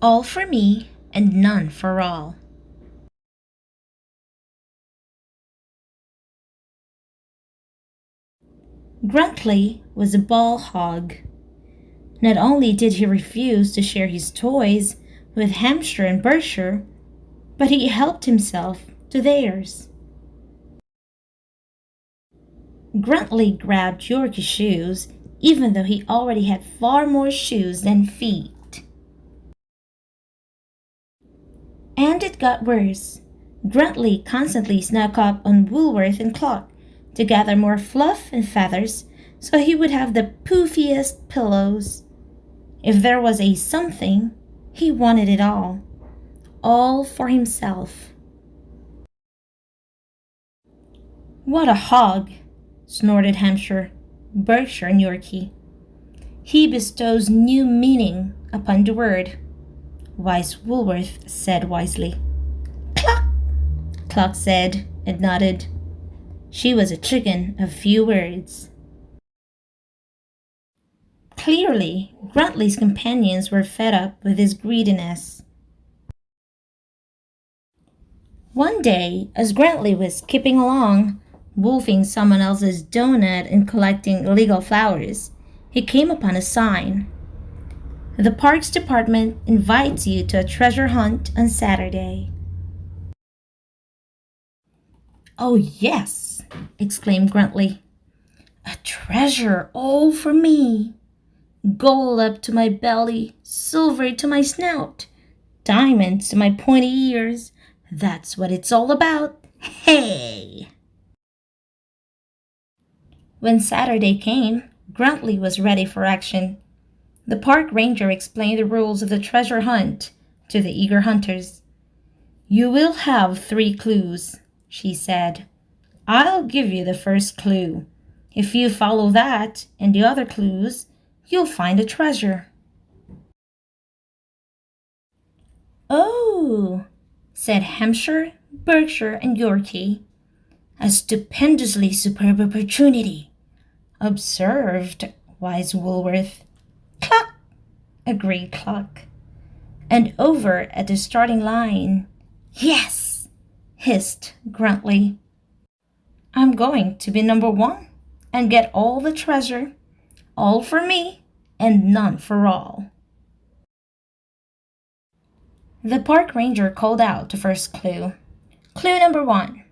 All for me and none for all. Gruntly was a ball hog. Not only did he refuse to share his toys with Hampshire and Berkshire, but he helped himself to theirs. Gruntly grabbed Yorkie's shoes, even though he already had far more shoes than feet. And it got worse. Gruntly constantly snuck up on Woolworth and Clock to gather more fluff and feathers so he would have the poofiest pillows. If there was a something, he wanted it all for himself. What a hog, snorted Hampshire, Berkshire, and Yorkie. He bestows new meaning upon the word. Wise Woolworth said wisely. Cluck, Clock said and nodded. She was a chicken of few words. Clearly, Gruntly's companions were fed up with his greediness. One day, as Gruntly was skipping along, wolfing someone else's donut and collecting illegal flowers, he came upon a sign. The Parks Department invites you to a treasure hunt on Saturday. Oh, yes, exclaimed Gruntly. A treasure all for me. Gold up to my belly, silver to my snout, diamonds to my pointy ears. That's what it's all about. Hey! When Saturday came, Gruntly was ready for action. The park ranger explained the rules of the treasure hunt to the eager hunters. You will have 3 clues, she said. I'll give you the first clue. If you follow that and the other clues, you'll find a treasure. Oh, said Hampshire, Berkshire, and Yorkie. A stupendously superb opportunity, observed wise Woolworth. Cluck, agreed Clock. And over at the starting line. Yes, hissed Gruntly. I'm going to be number 1 and get all the treasure, all for me and none for all. The park ranger called out the first clue. Clue number 1.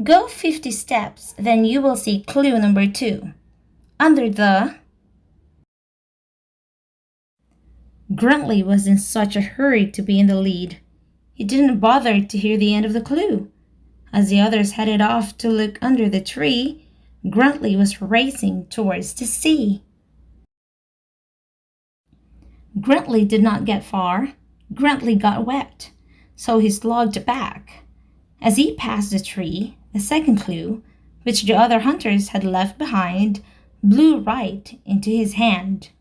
Go 50 steps, then you will see clue number 2. Under the... Gruntly was in such a hurry to be in the lead. He didn't bother to hear the end of the clue. As the others headed off to look under the tree, Gruntly was racing towards the sea. Gruntly did not get far. Gruntly got wet, so he slogged back. As he passed the tree, the second clue, which the other hunters had left behind, blew right into his hand.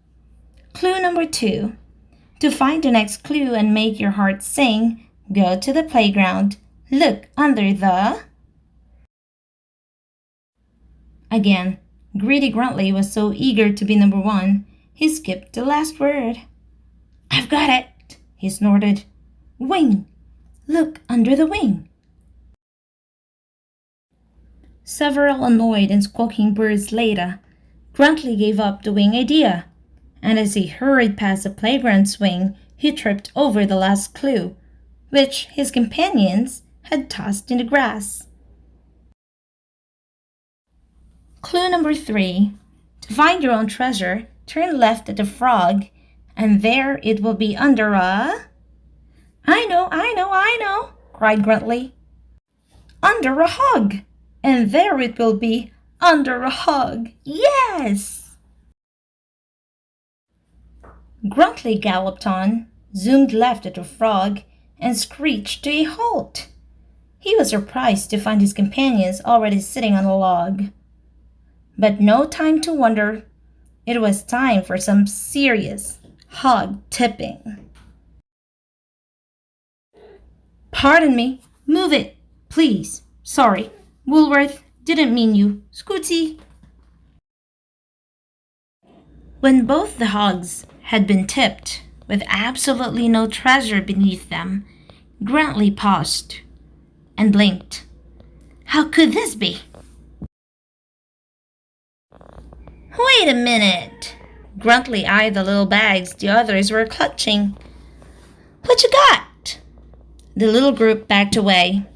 Clue number 2. To find the next clue and make your heart sing, go to the playground. Look under the... Again, greedy Gruntly was so eager to be number 1, he skipped the last word. I've got it, he snorted. Wing! Look under the wing. Several annoyed and squawking birds later, Gruntly gave up the wing idea, and as he hurried past the playground swing, he tripped over the last clue, which his companions had tossed in the grass. Clue number 3. To find your own treasure, turn left at the frog, and there it will be under a... I know, cried Gruntly. Under a hug, and there it will be under a hug. Yes! Gruntly galloped on, zoomed left at the frog, and screeched to a halt. He was surprised to find his companions already sitting on a log. But no time to wonder. It was time for some serious hog tipping. Pardon me. Move it, please. Sorry. Woolworth didn't mean you. Scootsy. When both the hogs had been tipped, with absolutely no treasure beneath them, Gruntly paused and blinked. How could this be? Wait a minute! Gruntly eyed the little bags the others were clutching. What you got? The little group backed away.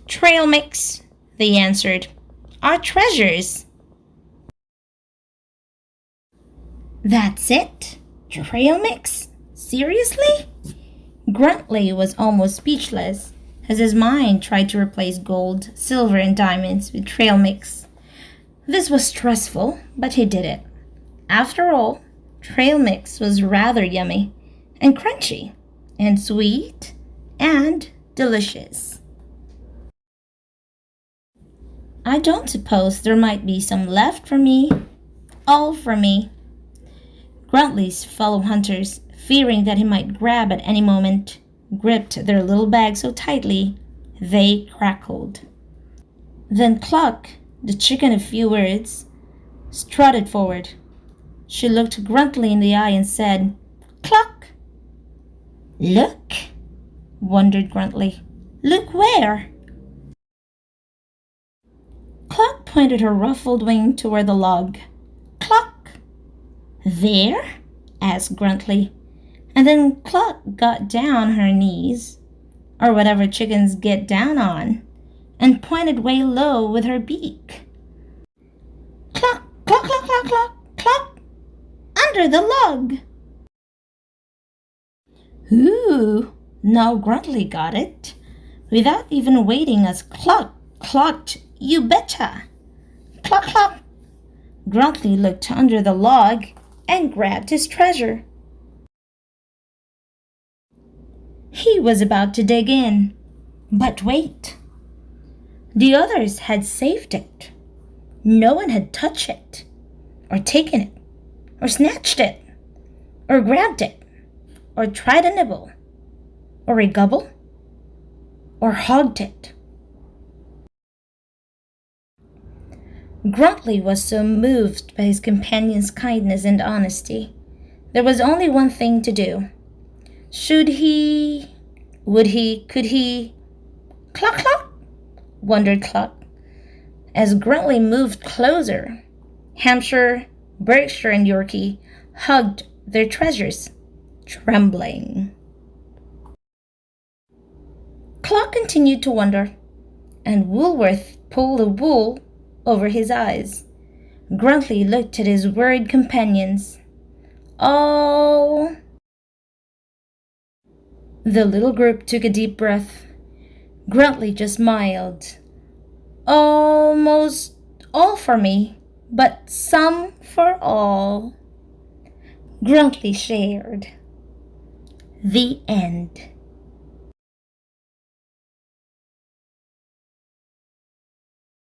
Trail mix, they answered. Our treasures. That's it? Trail mix? Seriously? Gruntly was almost speechless as his mind tried to replace gold, silver, and diamonds with trail mix. This was stressful, but he did it. After all, trail mix was rather yummy and crunchy and sweet and delicious. I don't suppose there might be some left for me. All for me. Gruntly's fellow hunters, fearing that he might grab at any moment, gripped their little bag so tightly they crackled. Then Cluck, the chicken of few words, strutted forward. She looked Gruntly in the eye and said, Cluck! Look, wondered Gruntly. Look where? Cluck pointed her ruffled wing toward the log. Cluck! There? Asked Gruntly. And then Cluck got down on her knees, or whatever chickens get down on, and pointed way low with her beak. Cluck, cluck, cluck, cluck, cluck, cluck, under the log. Ooh, now Gruntly got it. Without even waiting as Cluck clucked, you betcha. Cluck, cluck. Gruntly looked under the log and grabbed his treasure. He was about to dig in, but wait. The others had saved it. No one had touched it, or taken it, or snatched it, or grabbed it, or tried a nibble, or a gobble, or hogged it. Gruntly was so moved by his companion's kindness and honesty. There was only one thing to do. Should he, would he, could he? Cluck, cluck, wondered Cluck. As Gruntly moved closer, Hampshire, Berkshire, and Yorkie hugged their treasures, trembling. Cluck continued to wonder, and Woolworth pulled the wool over his eyes. Gruntly looked at his worried companions. Oh! The little group took a deep breath. Gruntly just smiled. Almost all for me, but some for all. Gruntly shared. The end.